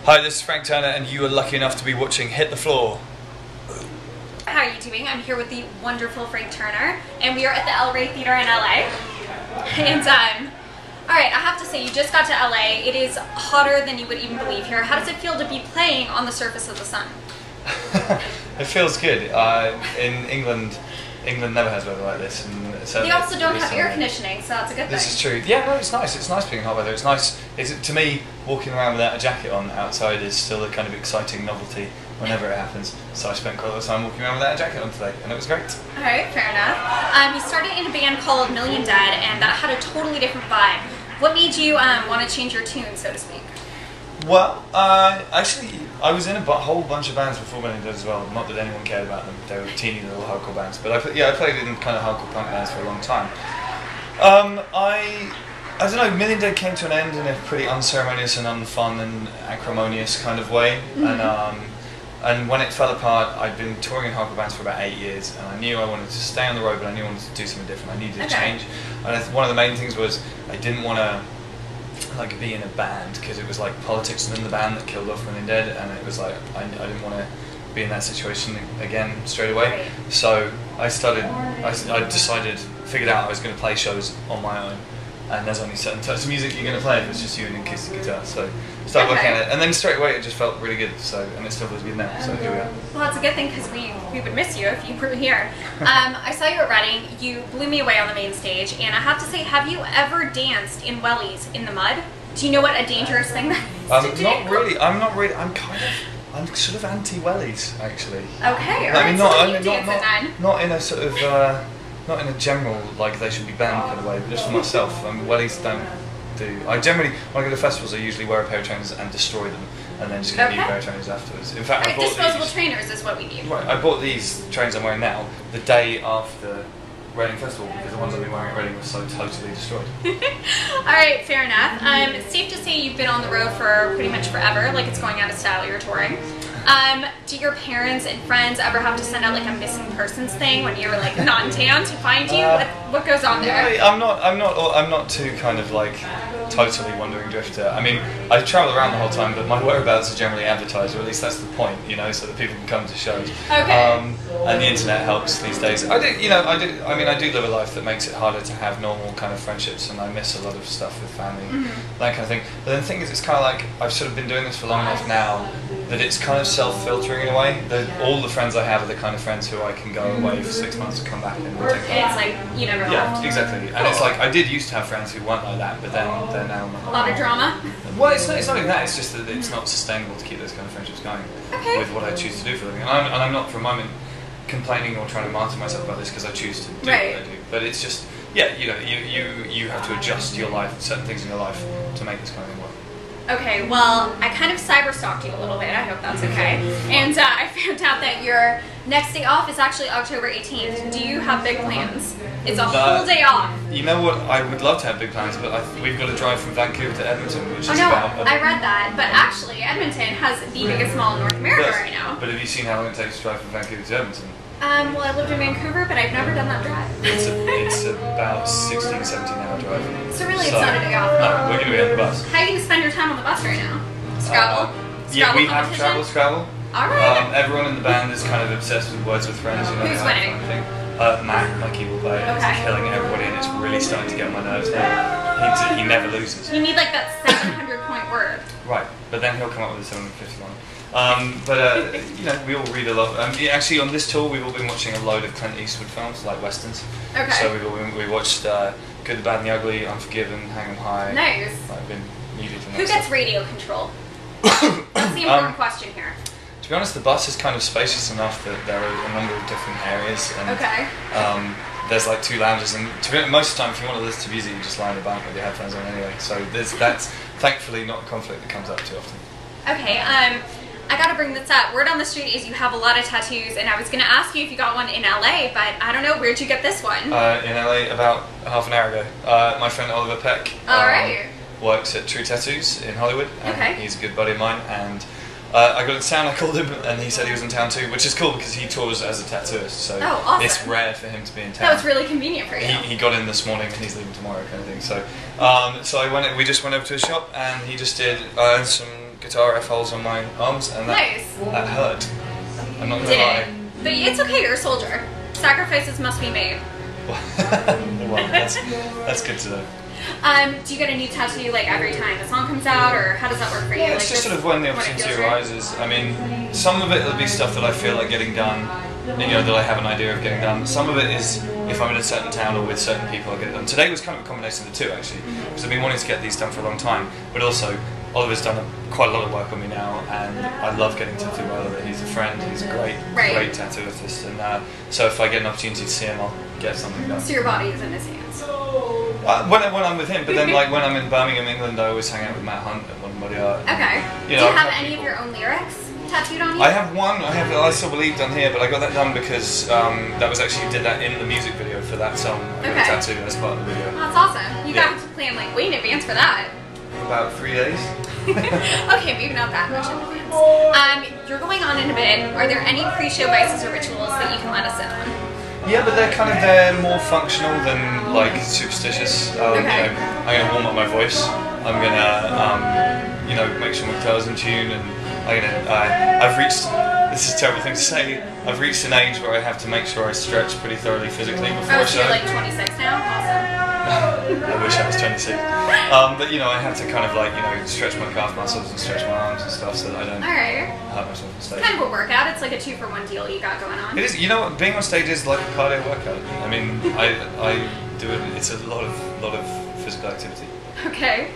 Hi, this is Frank Turner, and you are lucky enough to be watching Hit the Floor. How are you doing? I'm here with the wonderful Frank Turner, and we are at the El Rey Theater in LA. And alright, I have to say, you just got to LA. It is hotter than you would even believe here. How does it feel to be playing on the surface of the sun? It feels good. In England never has weather like this. And they also don't have air conditioning, so that's a good thing. This is true. Yeah, no, it's nice. It's nice being in hot weather. It's nice. To me, walking around without a jacket on outside is still a kind of exciting novelty whenever it happens. So I spent quite a lot of time walking around without a jacket on today, and it was great. Alright, fair enough. You started in a band called Million Dead, and that had a totally different vibe. What made you want to change your tune, so to speak? Well, actually, I was in a whole bunch of bands before Million Dead as well. Not that anyone cared about them; they were teeny little hardcore bands. But I played in kind of hardcore punk bands for a long time. I don't know. Million Dead came to an end in a pretty unceremonious and unfun and acrimonious kind of way. Mm-hmm. And when it fell apart, I'd been touring in hardcore bands for about 8 years, and I knew I wanted to stay on the road, but I knew I wanted to do something different. I needed a change, and one of the main things was I didn't want to be in a band because it was like politics within the band that killed off Million Dead, and it was like I didn't want to be in that situation again straight away. Right. So I figured out I was going to play shows on my own, and there's only certain types of music you're going to play if it's just you and an acoustic guitar. So I started working at it, and then straight away it just felt really good. And it still feels good now. So here we are. Well, that's a good thing because we would miss you if you were here. I saw you at Reading. You blew me away on the main stage, and I have to say, have you ever danced in wellies in the mud? Do you know what a dangerous thing that is to do? Not really. I'm sort of anti-wellies, actually. Okay, I mean, not in a sort of, not in a general, like they should be banned kind of way, but just for myself. Wellies don't do. I generally, when I go to festivals, I usually wear a pair of trainers and destroy them, and then just get a new pair of trainers afterwards. In fact, I bought disposable trainers is what we need. Right, I bought these trainers I'm wearing now the day after Reading Festival because the ones I've been wearing at Reading were so totally destroyed. Alright, fair enough. It's safe to say you've been on the road for pretty much forever, like it's going out of style, you're touring. Do your parents and friends ever have to send out like a missing persons thing when you're like not in town to find you? What goes on there? Yeah, I'm not too kind of like totally wandering drifter. I mean, I travel around the whole time, but my whereabouts are generally advertised, or at least that's the point, you know, so that people can come to shows. Okay. And the internet helps these days. I do live a life that makes it harder to have normal kind of friendships, and I miss a lot of stuff with family, that kind of thing. But then the thing is, it's kind of like I've sort of been doing this for long enough now that it's kind of self-filtering in a way. All the friends I have are the kind of friends who I can go away for 6 months and come back and take it's like you never know. Yeah, exactly. And it's like I did used to have friends who weren't like that, but then they're now not. A lot of drama? Well, it's not even that. It's just that it's not sustainable to keep those kind of friendships going with what I choose to do for a living. And I'm not for a moment complaining or trying to martyr myself about this because I choose to do what I do. But it's just, yeah, you know, you have to adjust your life, certain things in your life to make this kind of thing work. Okay, well, I kind of cyber-stalked you a little bit, I hope that's okay. And I found out that your next day off is actually October 18th. Do you have big plans? It's a whole day off. You know what, I would love to have big plans, but we've got to drive from Vancouver to Edmonton, which is about... I read that, but actually Edmonton has the biggest mall in North America right now. But have you seen how long it takes to drive from Vancouver to Edmonton? Well, I lived in Vancouver, but I've never done that drive. It's about 16, 17 hour drive. So really it's not a day off. No, we're going to be on the bus. How are you going to spend your time on the bus right now? Scrabble? Yeah, we have Scrabble. Alright. Everyone in the band is kind of obsessed with Words with Friends. You know, who's winning? Matt, my keyboard player, is killing everybody, and it's really starting to get on my nerves now. He never loses. You need like that 700-point word. Right, but then he'll come up with a 751. You know, we all read a lot. Actually, on this tour, we've all been watching a load of Clint Eastwood films, like westerns. Okay. So we watched Good, the Bad, and the Ugly, Unforgiven, Hang 'em High. Nice. I've been needed to know. Who gets radio control? That's the important question here. To be honest, the bus is kind of spacious enough that there are a number of different areas. And, there's like 2 lounges, and most of the time, if you want to listen to music, you just lie on the bank with your headphones on anyway. So that's thankfully not a conflict that comes up too often. Okay. I gotta bring this up. Word on the street is you have a lot of tattoos, and I was gonna ask you if you got one in LA, but I don't know, where'd you get this one? In LA about half an hour ago. My friend Oliver Peck works at True Tattoos in Hollywood, and he's a good buddy of mine, and I got it down, I called him, and he said he was in town too, which is cool because he tours as a tattooist, so awesome. It's rare for him to be in town. That was really convenient for you. He got in this morning and he's leaving tomorrow kind of thing, so we just went over to his shop and he just did some guitar F holes on my arms, and that hurt. I'm not gonna lie. But it's okay, you're a soldier. Sacrifices must be made. Well, that's good to know. Do you get a new tattoo like every time a song comes out, or how does that work for you? Yeah, it's just sort of when the opportunity arises. I mean, some of it will be stuff that I feel like getting done, you know, that I have an idea of getting done. Some of it is if I'm in a certain town or with certain people, I get it done. Today was kind of a combination of the two, actually, because I've been wanting to get these done for a long time, but also Oliver's done quite a lot of work on me now, and I love getting tattooed by Oliver. He's a friend, he's a great tattoo artist, and so if I get an opportunity to see him, I'll get something done. So your body is in his hands? When I'm with him, but then like when I'm in Birmingham, England, I always hang out with Matt Hunt at One Body Art. Okay. Do you have any of your own lyrics tattooed on you? I have one. I have I Still Believe done here, but I got that done because that was actually did that in the music video for that song. I got a tattoo as part of the video. That's awesome. You got to plan like way in advance for that. About 3 days. Okay, maybe not that much in advance. You're going on in a bit. Are there any pre-show vices or rituals that you can let us in on? Yeah, but they're more functional than like superstitious. You know, I'm gonna warm up my voice. I'm gonna you know, make sure my guitar's in tune, and I've reached. This is a terrible thing to say. I've reached an age where I have to make sure I stretch pretty thoroughly physically before a show. So you're like 26 now? Awesome. I wish I was 26. But you know, I have to kind of like, you know, stretch my calf muscles and stretch my arms and stuff so that I don't hurt myself on stage. Kind of a workout. It's like a 2-for-1 deal you got going on. It is. You know what? Being on stage is like a cardio workout. I mean, I do it. It's a lot of physical activity. Okay.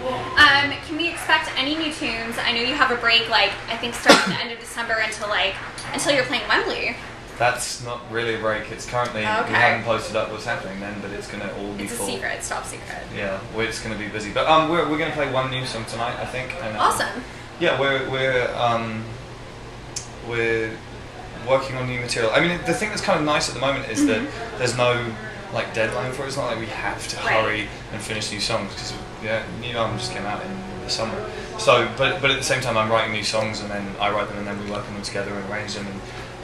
Can we expect any new tunes? I know you have a break, like I think starting the end of December until you're playing Wembley. That's not really a break. It's currently we haven't posted up what's happening then, but it's gonna all be full. It's a secret. It's top secret. Yeah, we're just gonna be busy. But we're gonna play one new song tonight, I think. And, awesome. Yeah, we're working on new material. I mean, the thing that's kind of nice at the moment is that there's no like deadline for it. It's not like we have to hurry and finish new songs because new album just came out in the summer. So, but at the same time, I'm writing new songs and then I write them and then we work on them together and arrange them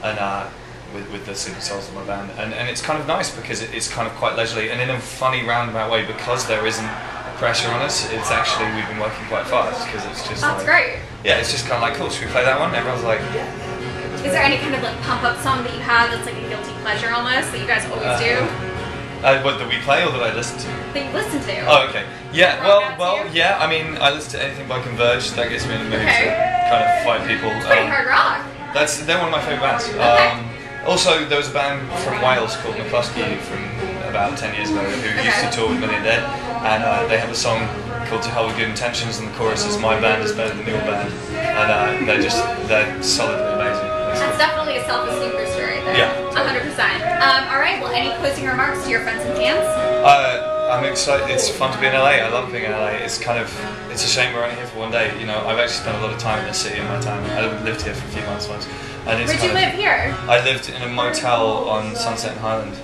and with the Sleeping Souls of my band. And it's kind of nice because it's kind of quite leisurely and in a funny roundabout way because there isn't pressure on us. It's actually we've been working quite fast because it's just that's great. Yeah, it's just kind of like cool. Should we play that one? Everyone's like. Is there any kind of like pump up song that you have that's like a guilty pleasure almost that you guys always do? What, that we play or that I listen to? That you listen to. Oh, okay. Yeah, well, yeah, I mean, I listen to anything by Converge. That gets me in the mood to kind of fight people. It's pretty hard rock. They're one of my favourite bands. Also, there was a band from Wales called McCluskey from about 10 years ago who used to tour with Million Dead, and they have a song called To Hell With Good Intentions, and the chorus is My band is better than your band, and they're solidly amazing. That's definitely a self-esteem booster right there. Yeah. 100%. Alright, well, any closing remarks to your friends and fans? I'm excited. It's fun to be in LA. I love being in LA. It's a shame we're only here for one day. You know, I've actually spent a lot of time in this city in my time. I lived here for a few months once. And it's Where'd you live here? I lived in a motel on Sunset and Highland.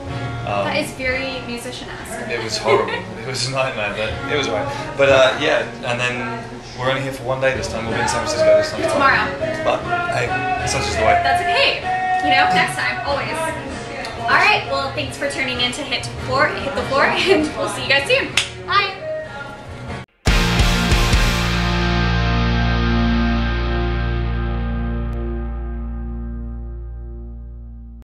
That is very musician-esque. It was horrible. It was a nightmare, but it was alright. But yeah, and then we're only here for one day this time. We'll be in San Francisco this time. Tomorrow. But hey, such is the way. That's okay. You know, next time, always. Alright, well, thanks for tuning in to Hit the Floor, and we'll see you guys soon. Bye.